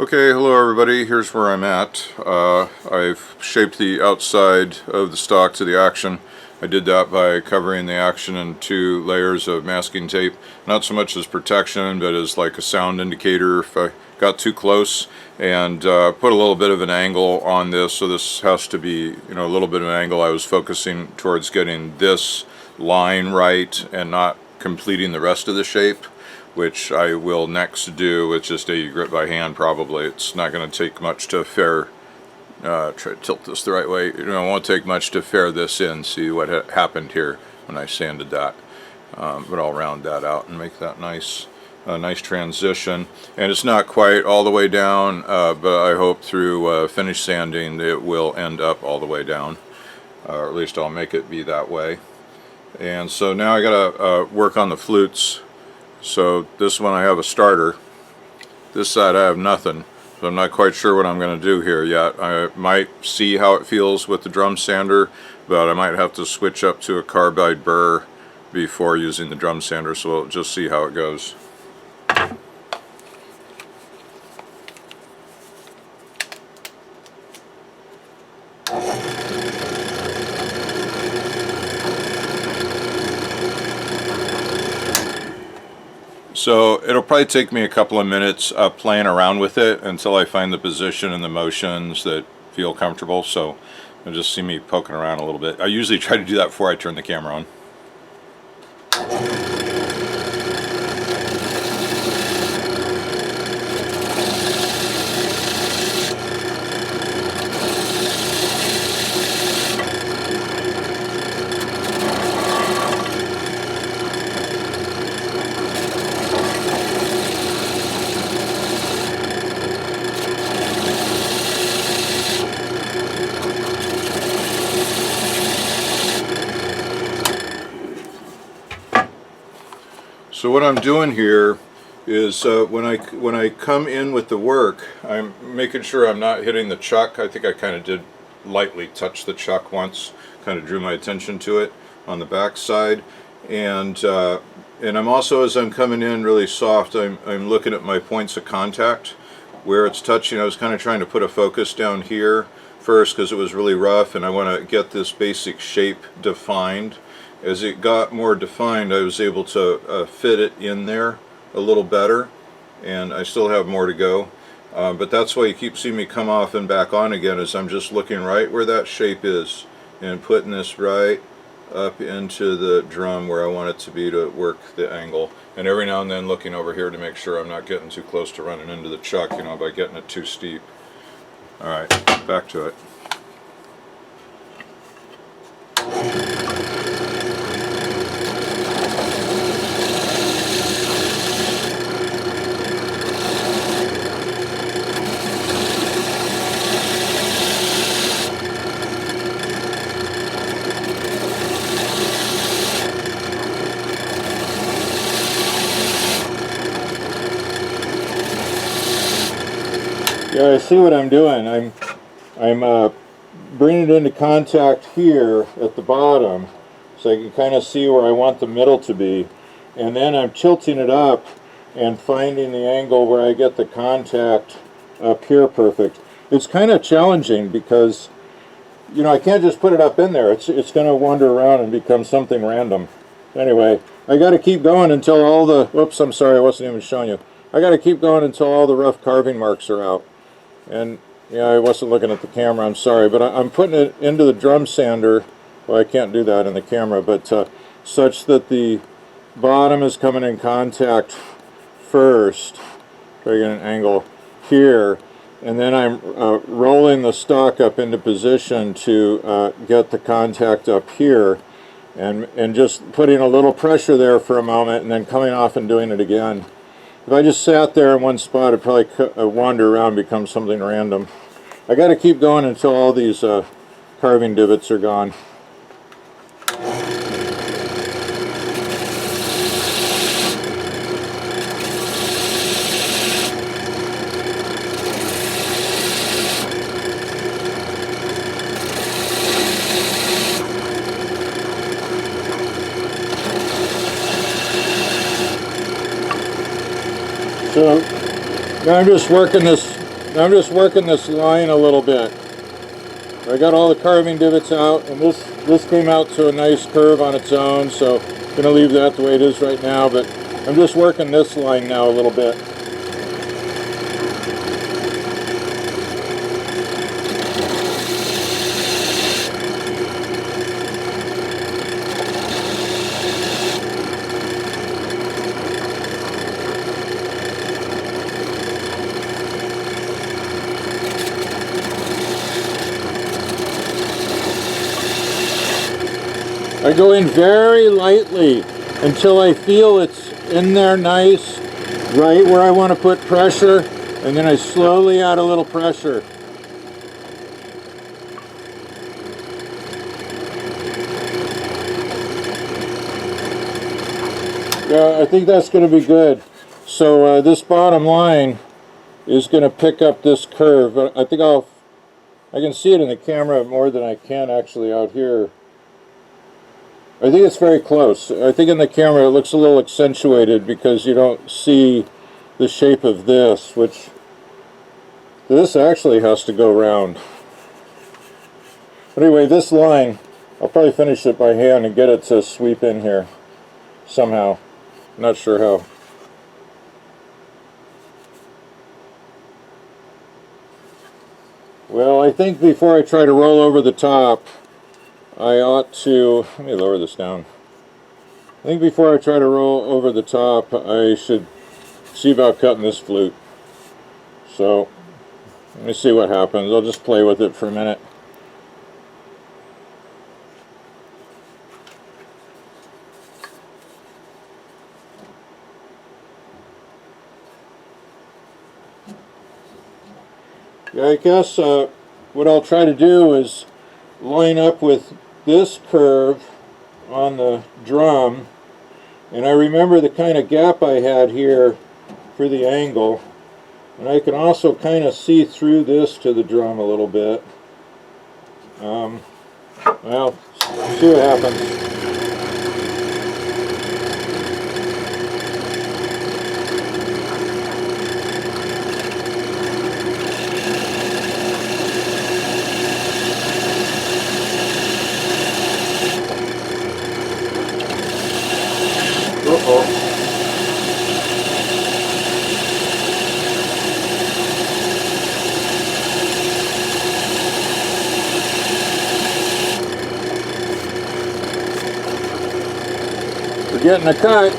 Okay, hello everybody, here's where I'm at. I've shaped the outside of the stock to the action. I did that by covering the action in 2 layers of masking tape, not so much as protection but as like a sound indicator if I got too close, and put a little bit of an angle on this, so this has to be, a little bit of an angle. I was focusing towards getting this line right and not completing the rest of the shape, which I will next do with just a grit by hand probably. It's not going to take much to try to tilt this the right way. It won't take much to fair this in, see what happened here when I sanded that. But I'll round that out and make that nice transition. And it's not quite all the way down, but I hope through finish sanding it will end up all the way down. Or at least I'll make it be that way. And so now I gotta work on the flutes. So this one I have a starter. This side I have nothing. So I'm not quite sure what I'm going to do here yet. I might see how it feels with the drum sander, but I might have to switch up to a carbide burr before using the drum sander, so we'll just see how it goes. So it'll probably take me a couple of minutes playing around with it until I find the position and the motions that feel comfortable. So you'll just see me poking around a little bit. I usually try to do that before I turn the camera on. So what I'm doing here is when I come in with the work, I'm making sure I'm not hitting the chuck. I think I kind of did lightly touch the chuck once, kind of drew my attention to it on the back side, and I'm also, as I'm coming in really soft, I'm looking at my points of contact where it's touching. I was kind of trying to put a focus down here first because it was really rough, and I want to get this basic shape defined. As it got more defined, I was able to fit it in there a little better, and I still have more to go. But that's why you keep seeing me come off and back on again, is I'm just looking right where that shape is and putting this right up into the drum where I want it to be to work the angle. And every now and then looking over here to make sure I'm not getting too close to running into the chuck, by getting it too steep. Alright, back to it. Yeah, I see what I'm doing. I'm bringing it into contact here at the bottom, so I can kind of see where I want the middle to be, and then I'm tilting it up and finding the angle where I get the contact up here perfect. It's kind of challenging because I can't just put it up in there. It's going to wander around and become something random. Anyway, I got to keep going until all the, whoops, I'm sorry, I wasn't even showing you. I got to keep going until all the rough carving marks are out. And yeah, I wasn't looking at the camera, I'm sorry, but I'm putting it into the drum sander. Well, I can't do that in the camera, but such that the bottom is coming in contact first. Try to get an angle here, and then I'm rolling the stock up into position to get the contact up here, and just putting a little pressure there for a moment, and then coming off and doing it again. If I just sat there in one spot, it'd probably wander around and become something random. I got to keep going until all these carving divots are gone. So now I'm just working this Now I'm just working this line a little bit. I got all the carving divots out, and this came out to a nice curve on its own, so I'm going to leave that the way it is right now, but I'm just working this line now a little bit. I go in very lightly until I feel it's in there nice, right where I want to put pressure, and then I slowly add a little pressure. Yeah, I think that's going to be good. So this bottom line is going to pick up this curve. I think I can see it in the camera more than I can actually out here. I think it's very close. I think in the camera it looks a little accentuated because you don't see the shape of this, which this actually has to go round. But anyway, this line, I'll probably finish it by hand and get it to sweep in here somehow. Not sure how. Well, I think before I try to roll over the top, I ought to, let me lower this down. I think before I try to roll over the top, I should see about cutting this flute. So, let me see what happens. I'll just play with it for a minute. Yeah, I guess what I'll try to do is line up with this curve on the drum, and I remember the kind of gap I had here for the angle, and I can also kind of see through this to the drum a little bit. Well, see what happens. Uh-oh. We're getting a cut.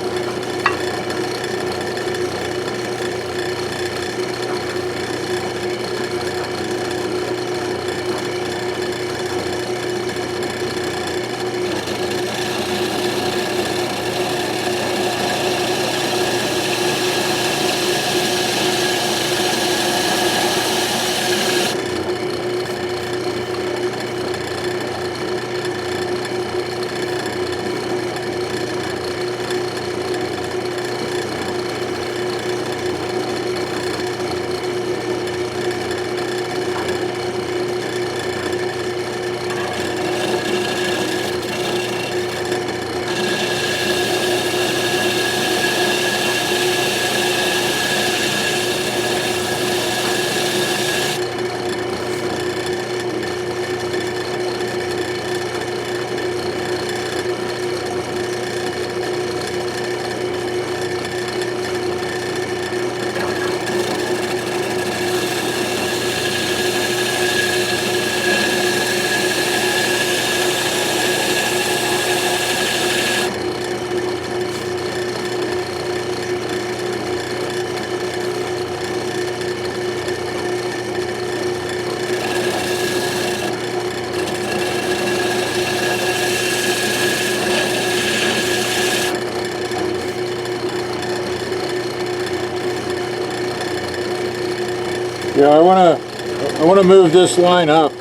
Yeah, I want to move this line up.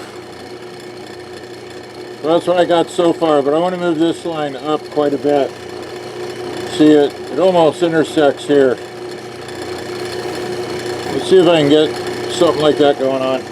Well, that's what I got so far, but I want to move this line up quite a bit. See it almost intersects here. Let's see if I can get something like that going on.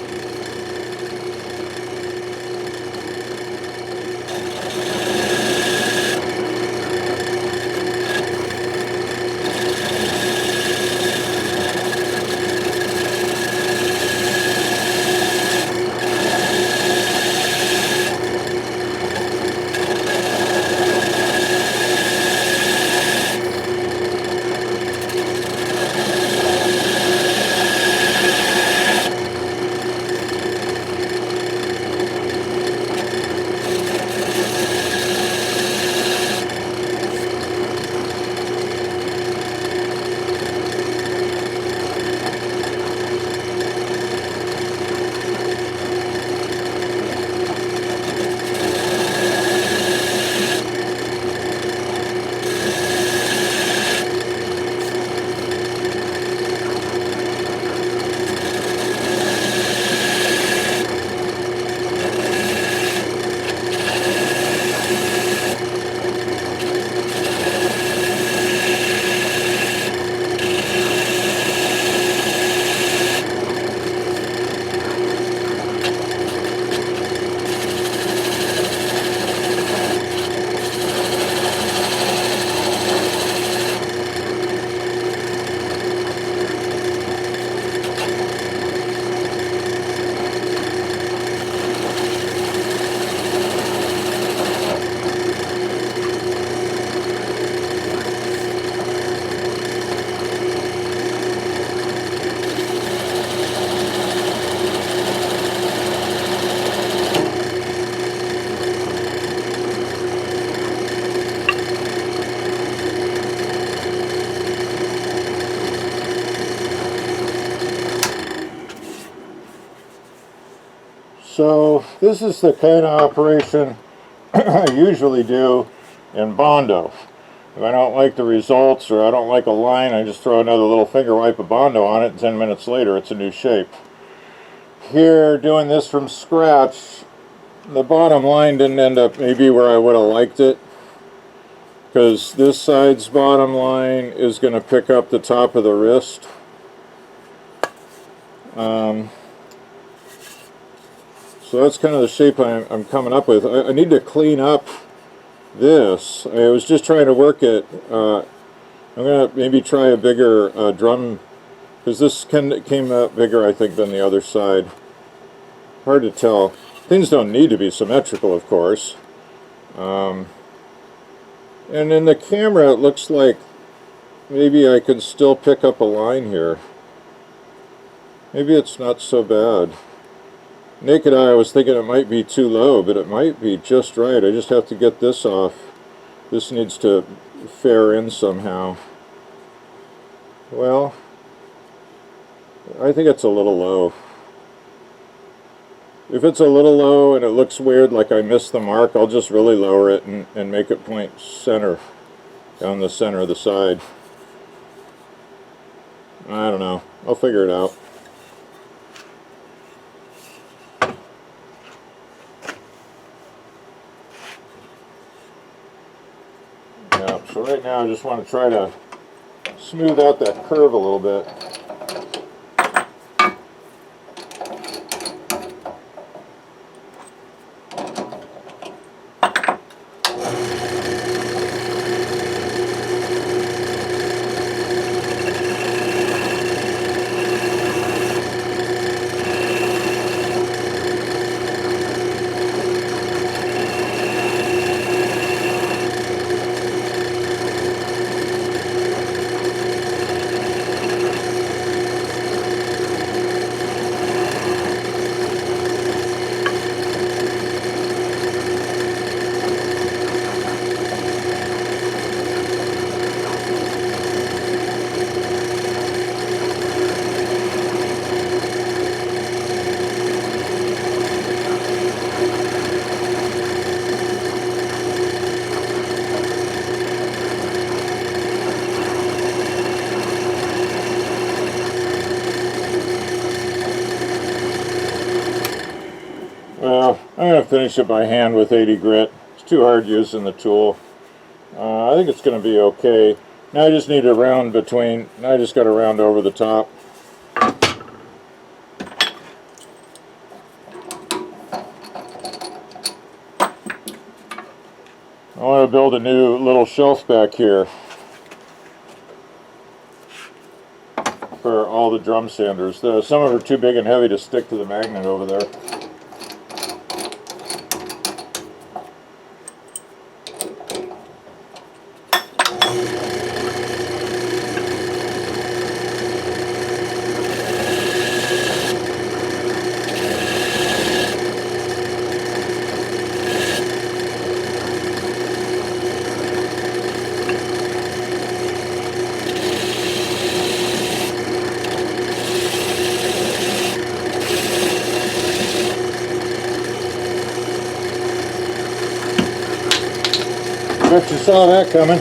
So this is the kind of operation I usually do in Bondo. If I don't like the results or I don't like a line, I just throw another little finger wipe of Bondo on it, and 10 minutes later it's a new shape. Here, doing this from scratch, the bottom line didn't end up maybe where I would have liked it, because this side's bottom line is going to pick up the top of the wrist. So that's kind of the shape I'm coming up with. I need to clean up this. I was just trying to work it. I'm going to maybe try a bigger drum, because this came out bigger, I think, than the other side. Hard to tell. Things don't need to be symmetrical, of course. And in the camera, it looks like maybe I can still pick up a line here. Maybe it's not so bad. Naked eye, I was thinking it might be too low, but it might be just right. I just have to get this off. This needs to fare in somehow. Well, I think it's a little low. If it's a little low and it looks weird, like I missed the mark, I'll just really lower it and make it point center, down the center of the side. I don't know. I'll figure it out. Yeah, so right now I just want to try to smooth out that curve a little bit. Well, I'm going to finish it by hand with 80 grit. It's too hard using the tool. I think it's going to be okay. Now I just need to round between, now I just got to round over the top. I want to build a new little shelf back here for all the drum sanders. Some of them are too big and heavy to stick to the magnet over there. Bet you saw that coming.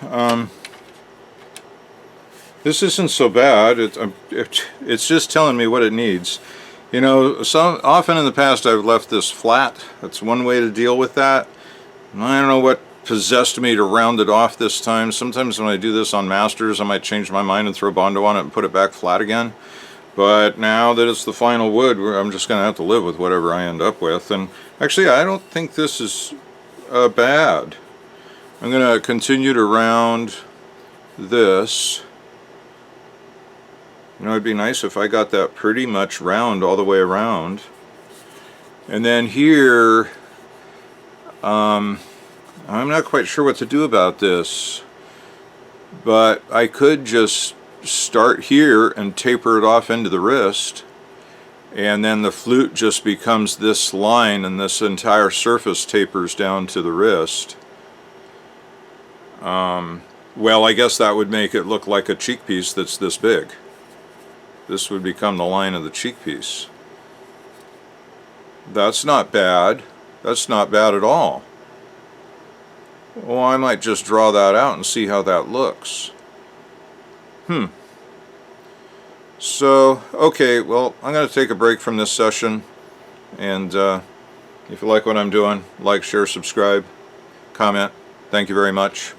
right. This isn't so bad. It's just telling me what it needs. You know, often in the past I've left this flat. That's one way to deal with that. And I don't know what possessed me to round it off this time. Sometimes when I do this on masters, I might change my mind and throw Bondo on it and put it back flat again. But now that it's the final wood, I'm just going to have to live with whatever I end up with. And actually, I don't think this is bad. I'm going to continue to round this. You know, it'd be nice if I got that pretty much round all the way around. And then here, I'm not quite sure what to do about this, but I could just start here and taper it off into the wrist, and then the flute just becomes this line and this entire surface tapers down to the wrist. Well, I guess that would make it look like a cheek piece that's this big. This would become the line of the cheek piece. That's not bad. That's not bad at all. Well, I might just draw that out and see how that looks. So, okay, well, I'm going to take a break from this session. And if you like what I'm doing, like, share, subscribe, comment. Thank you very much.